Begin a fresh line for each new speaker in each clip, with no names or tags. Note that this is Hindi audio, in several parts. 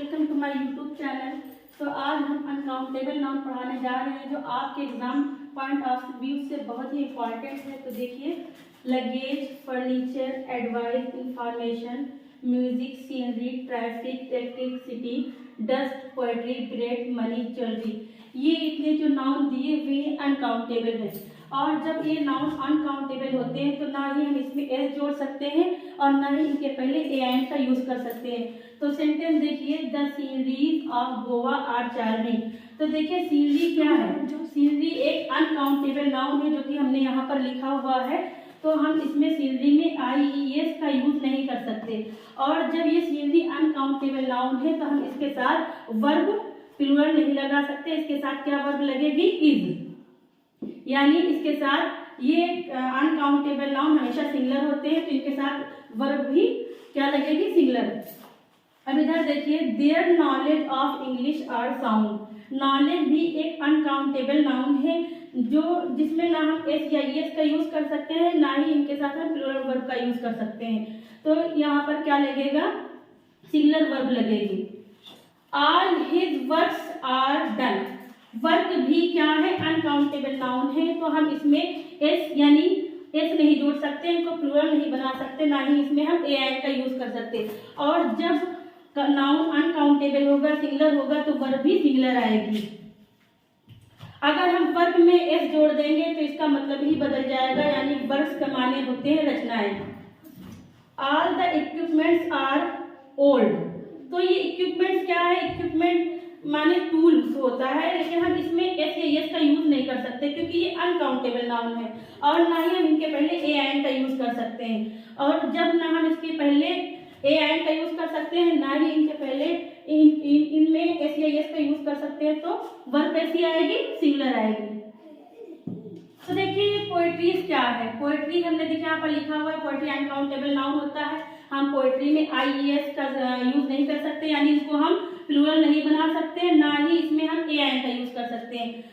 Welcome to my YouTube channel. तो आज हम अनकाउंटेबल नाउन पढ़ाने जा रहे हैं जो आपके एग्जाम पॉइंट ऑफ व्यू से बहुत ही इम्पॉर्टेंट है। तो देखिए, luggage, furniture, advice, information, music, scenery, traffic, electricity, dust, poetry, bread, money, jewellery, ये इतने जो नाउन दिए हुए अनकाउंटेबल है। और जब ये नाउन अनकाउंटेबल होते हैं तो ना ही हम इसमें एस जोड़ सकते हैं और ना ही इनके पहले ए एंड का यूज कर सकते हैं। तो सेंटेंस देखिए, the sceneries of Goa are charming. तो देखिए सीनरी क्या है, जो सीनरी एक अनकाउंटेबल नाउन है जो कि हमने यहाँ पर लिखा हुआ है। तो हम इसमें सीनरी में IES का यूज नहीं कर सकते। और जब ये सीनरी अनकाउंटेबल नाउन है तो हम इसके साथ वर्ब प्लूरल नहीं लगा सकते। इसके साथ क्या वर्ब लगेगी, इज। यानी इसके साथ ये अनकाउंटेबल नाउन हमेशा सिंगुलर होते हैं तो इनके साथ वर्ब भी क्या लगेगी, सिंगुलर। अब इधर देखिए, their knowledge of English are sound. Knowledge भी एक अनकाउंटेबल नाउन है जो जिसमें ना हम एस या एस का यूज कर सकते हैं, ना ही इनके साथ हम प्लूरल वर्ब का यूज कर सकते हैं। तो यहाँ पर क्या लगेगा, सिंगुलर वर्ब लगेगी। All his works are done. Work भी क्या है, अनकाउंटेबल नाउन है तो हम इसमें एस यानी एस नहीं जोड़ सकते, इनको प्लूरल नहीं बना सकते, ना ही इसमें हम ए आई का यूज कर सकते। और जब नाउन अनकाउंटेबल होगा, सिंगुलर होगा तो वर्ब भी सिंगुलर आएगी। अगर हम वर्ब में एस जोड़ देंगे तो इसका मतलब ही बदल जाएगा, यानी वर्ब्स के माने होते हैं रचनाएं। All the equipments are old. तो ये इक्विपमेंट्स क्या है, इक्विपमेंट माने टूल्स होता है, लेकिन हम इसमें एस या एस का यूज नहीं कर सकते क्योंकि ये अनकाउंटेबल नाउन है। और ना ही हम इनके पहले ए एंड का यूज कर सकते हैं। और जब ना हम इसके पहले ए एंड का यूज कर सकते हैं, ना ही इनके पहले इनमें एस या एस का यूज कर सकते हैं, तो वर्ब कैसी आएगी, सिंगुलर आएगी। तो देखिए पोएट्री क्या है। पोएट्री हमने देखिए यहाँ पर लिखा हुआ है, पोएट्री अनकाउंटेबल नाउन होता है। हम पोएट्री में IES का यूज नहीं कर सकते, यानी इसको हम प्लूरल नहीं बना सकते, ना ही इसमें हम ए एंड का यूज कर सकते हैं।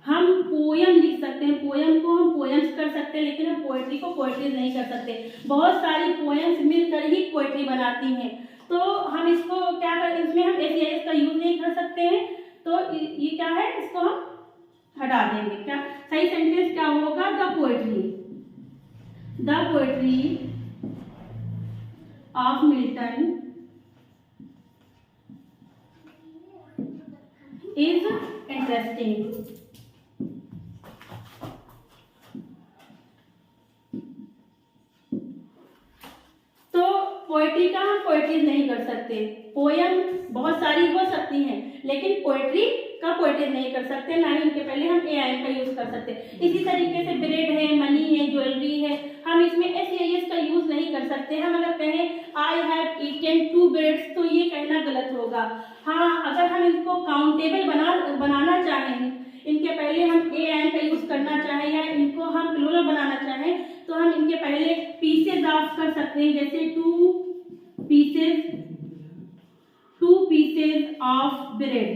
हम पोयम लिख सकते हैं, पोयम को हम पोयम्स कर सकते हैं, लेकिन हम पोएट्री को पोएट्री नहीं कर सकते। बहुत सारी पोयम्स मिलकर ही पोएट्री बनाती हैं, तो हम इसको क्या कर, इसमें हम एस का यूज नहीं कर सकते हैं। तो ये क्या है, इसको हम हटा देंगे। क्या सही सेंटेंस क्या होगा, the poetry of Milton is interesting. तो पोएट्री का हम पोएट्री नहीं कर सकते। पोयम बहुत सारी हो सकती हैं, लेकिन पोएट्री का पोएट्री नहीं कर सकते, ना ही इनके पहले हम ए आई का यूज कर सकते। इसी तरीके से ब्रेड है, मनी है, ज्वेलरी है, हम इसमें एस या एस का यूज नहीं कर सकते। हम अगर कहें आई हैव ईटेन 2 ब्रेड्स तो ये कहना गलत होगा। हाँ, अगर हम इनको काउंटेबल बनाना चाहें, इनके पहले हम ए एंड का यूज करना चाहें या इनको हम प्लूरल बनाना चाहें, तो हम इनके पहले पीसेज ऑफ कर सकते हैं, जैसे 2 pieces of bread,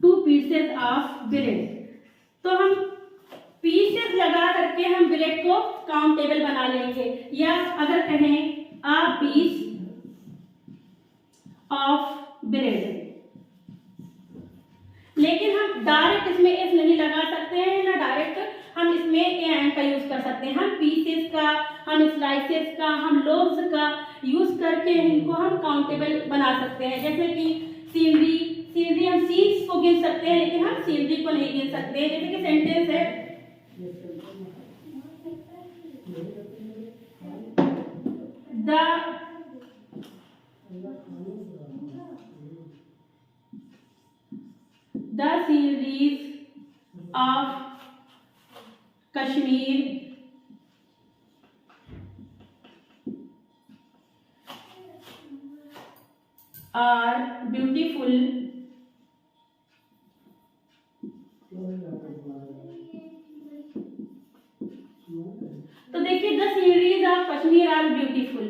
2 pieces of bread. तो हम पीसेज लगा करके हम ब्रेड को काउंटेबल बना लेंगे। या अगर कहें आ पीस ऑफ ब्रेड, लेकिन हम डायरेक्ट इसमें एस नहीं लगा सकते हैं, ना डायरेक्ट हम इसमें ए एंड का यूज कर सकते हैं। हम पीसेस का, हम स्लाइसेस का, हम लोव्स का यूज करके इनको हम काउंटेबल बना सकते हैं। जैसे कि सीनरी हम सीन्स को गिन सकते हैं, लेकिन हम सीनरी को नहीं गिन सकते हैं। जैसे कि सेंटेंस है, the sceneries of Kashmir are beautiful तो देखिए, the sceneries of Kashmir are beautiful.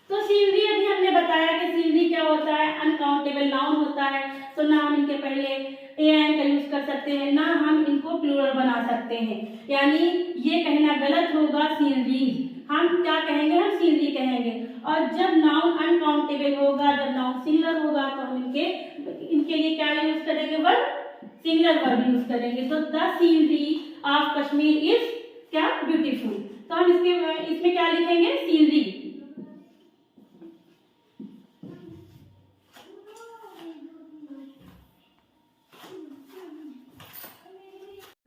तो सीनरी अभी हमने बताया कि सीनरी क्या होता है, अनकाउंटेबल नाउन होता है। तो ना हम इनके पहले ए एंड का यूज कर सकते हैं, ना हम इनको प्लूरल बना सकते हैं, यानी ये कहना गलत होगा सीनरीज। हम क्या कहेंगे, हम सीनरी कहेंगे। और जब नाउन अनकाउंटेबल होगा, जब नाउन सिंगुलर होगा तो हम इनके लिए क्या यूज करेंगे, वर्ब, सिंगुलर वर्ब यूज करेंगे। तो the scenery of Kashmir is क्या, ब्यूटीफुल। तो हम इसमें क्या लिखेंगे, सीनरी।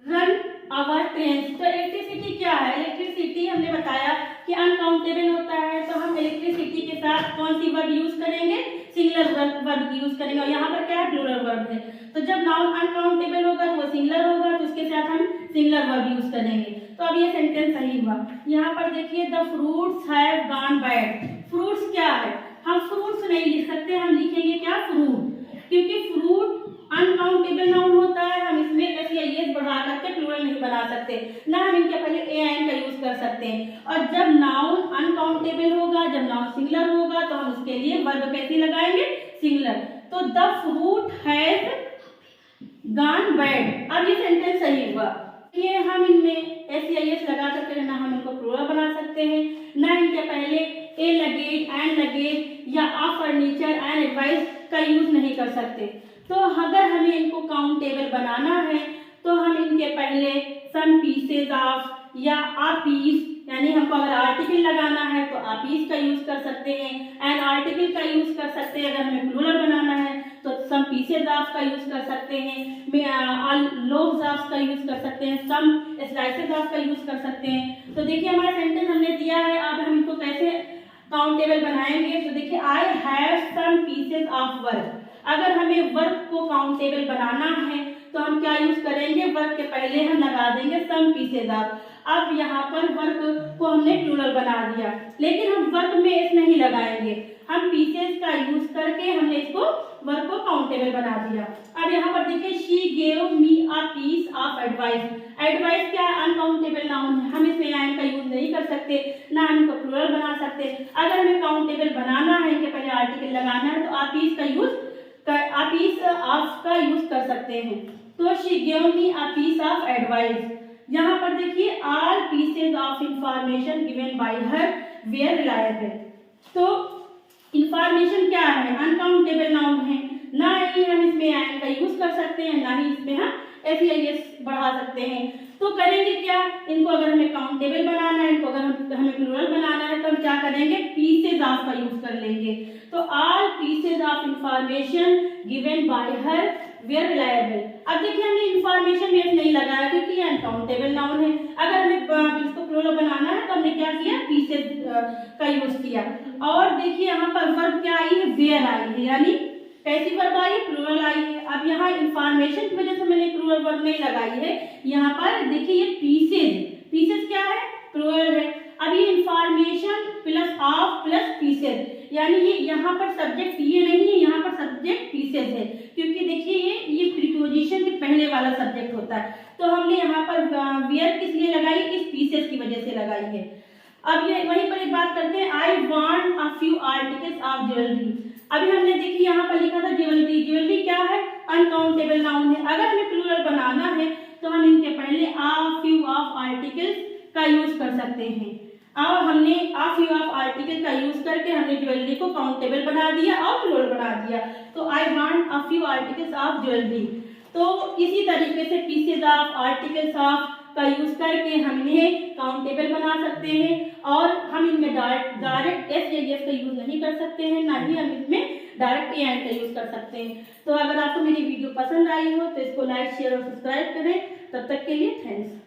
Run our train. तो इलेक्ट्रिसिटी क्या है, इलेक्ट्रिसिटी हमने बताया कि अनकाउंटेबल होता है, तो हम इलेक्ट्रिसिटी के साथ कौन सी वर्ब यूज करेंगे, सिंगुलर वर्ब यूज करेंगे। और यहाँ पर क्या है, प्लूरल वर्ब है। तो जब नाउन अनकाउंटेबल होगा तो वो सिंगुलर होगा, तो उसके साथ हम सिंगुलर वर्ब यूज करेंगे। तो अब ये सेंटेंस सही हुआ। यहाँ पर देखिए, the fruits have gone bad. Fruits क्या है, हम फ्रूट्स नहीं लिख सकते, हम लिखेंगे क्या, फ्रूट, क्योंकि फ्रूट अनकाउंटेबल नाउन होता है। हम इसमें एस या एस बढ़ा करके प्लूरल नहीं बना सकते, ना हम इनके पहले ए एन का यूज कर सकते हैं। और जब नाउन अनकाउंटेबल होगा, जब नाउन सिंगुलर होगा, तो हम उसके लिए वर्ब कैसे लगाएंगे, सिंगुलर। तो the fruit has gone bad. अब ये सेंटेंस सही हुआ। ये हम इनमें एस या एस लगा करके ना हम इनको प्लूरल बना सकते हैं, ना इनके पहले ए लगेज, एंड लगेज या आ फर्नीचर, एंड एडवाइस का यूज नहीं कर सकते। तो अगर हमें इनको काउंटेबल बनाना है तो हम इनके पहले सम पीसेज ऑफ या आ पीस, यानी हमको अगर आर्टिकल लगाना है तो आ पीस का यूज कर सकते हैं, एंड आर्टिकल का यूज कर सकते हैं। अगर हमें प्लूरल बनाना है तो सम पीसेज ऑफ का यूज कर सकते हैं, लोब्स ऑफ का यूज कर सकते हैं, सम स्लाइसेस ऑफ का यूज कर सकते हैं। तो देखिए हमारा सेंटेंस हमने दिया है, अब हम इनको कैसे काउंटेबल बनाएंगे। तो देखिए, I have some pieces of work. अगर हमें वर्क को काउंटेबल बनाना है तो हम क्या यूज करेंगे, वर्क के पहले हम लगा देंगे सम पीसेज ऑफ। अब यहाँ पर वर्क को हमने प्लूरल बना दिया, लेकिन हम वर्क में एस नहीं लगाएंगे, हम पीसेज का यूज करके हमने इसको वर्क को काउंटेबल बना दिया। अब यहाँ पर देखिए, she gave me a piece of advice. Advice क्या है, अनकाउंटेबल नाउन है, हम इसमें एंड का यूज नहीं कर सकते, ना हम इनको प्लूरल बना सकते। अगर हमें काउंटेबल बनाना है, इनके पहले आर्टिकल लगाना है, तो आप पीस का यूज आप पीस ऑफ का यूज कर सकते हैं। तो she gave me a piece of advice. यहाँ पर देखिए, all pieces of information given by her were reliable. तो इंफॉर्मेशन क्या है, अनकाउंटेबल नाउन है, ना ही हम इसमें एंड का यूज कर सकते हैं, ना ही इसमें हम एस या एस बढ़ा सकते हैं। तो करेंगे क्या, इनको अगर हमें काउंटेबल बनाना है, इनको अगर हमें प्लूरल बनाना है, तो हम क्या करेंगे, पीसेज ऑफ का यूज कर लेंगे। तो all pieces of information given by her were reliable. अब देखिए, हमने इंफॉर्मेशन में नहीं लगाया क्योंकि ये अनकाउंटेबल नाउन है। अगर हमें इसको प्लूरल बनाना है तो हमने क्या किया, पीसेज का यूज किया। और देखिए, यहाँ पर वर्ब क्या आई है, वेयर आई है, यानी कैसी वर्ब आई है, प्लूरल आई है। अब यहाँ इंफॉर्मेशन की वजह से मैंने प्लूरल वर्ब नहीं लगाई है। यहाँ पर देखिए, ये पीसेज, पीसेज क्या है, प्लूरल है। अब ये information plus of plus pieces, यानी ये यहाँ पर सब्जेक्ट ये नहीं है, यहाँ पर सब्जेक्ट पीसेज है, क्योंकि देखिए ये प्रीपोजिशन के पहले वाला सब्जेक्ट होता है। तो हमने यहाँ पर वेयर किस लिए लगाई, इस पीसेज की वजह से लगाई है। अब ये वहीं पर एक बात करते हैं, I want a few articles of jewellery. अभी हमने देखिए यहाँ पर लिखा था ज्वेलरी, ज्वेलरी क्या है, अनकाउंटेबल नाउन है। अगर हमें प्लूरल बनाना है तो हम इनके पहले आ फ्यू ऑफ आर्टिकल्स का यूज कर सकते हैं। और हमने आ फ्यू ऑफ आर्टिकल का यूज करके हमने ज्वेलरी को काउंटेबल बना दिया और प्लूरल बना दिया। तो I want a few articles of jewellery. तो इसी तरीके से पीसेज ऑफ, आर्टिकल्स ऑफ का यूज करके हम इन्हें काउंटेबल बना सकते हैं। और हम इनमें डायरेक्ट एस या एस का यूज नहीं कर सकते हैं, ना ही हम इसमें डायरेक्ट ए एंड का यूज कर सकते हैं। तो अगर आपको मेरी वीडियो पसंद आई हो तो इसको लाइक, शेयर और सब्सक्राइब करें। तब तक के लिए थैंक्स।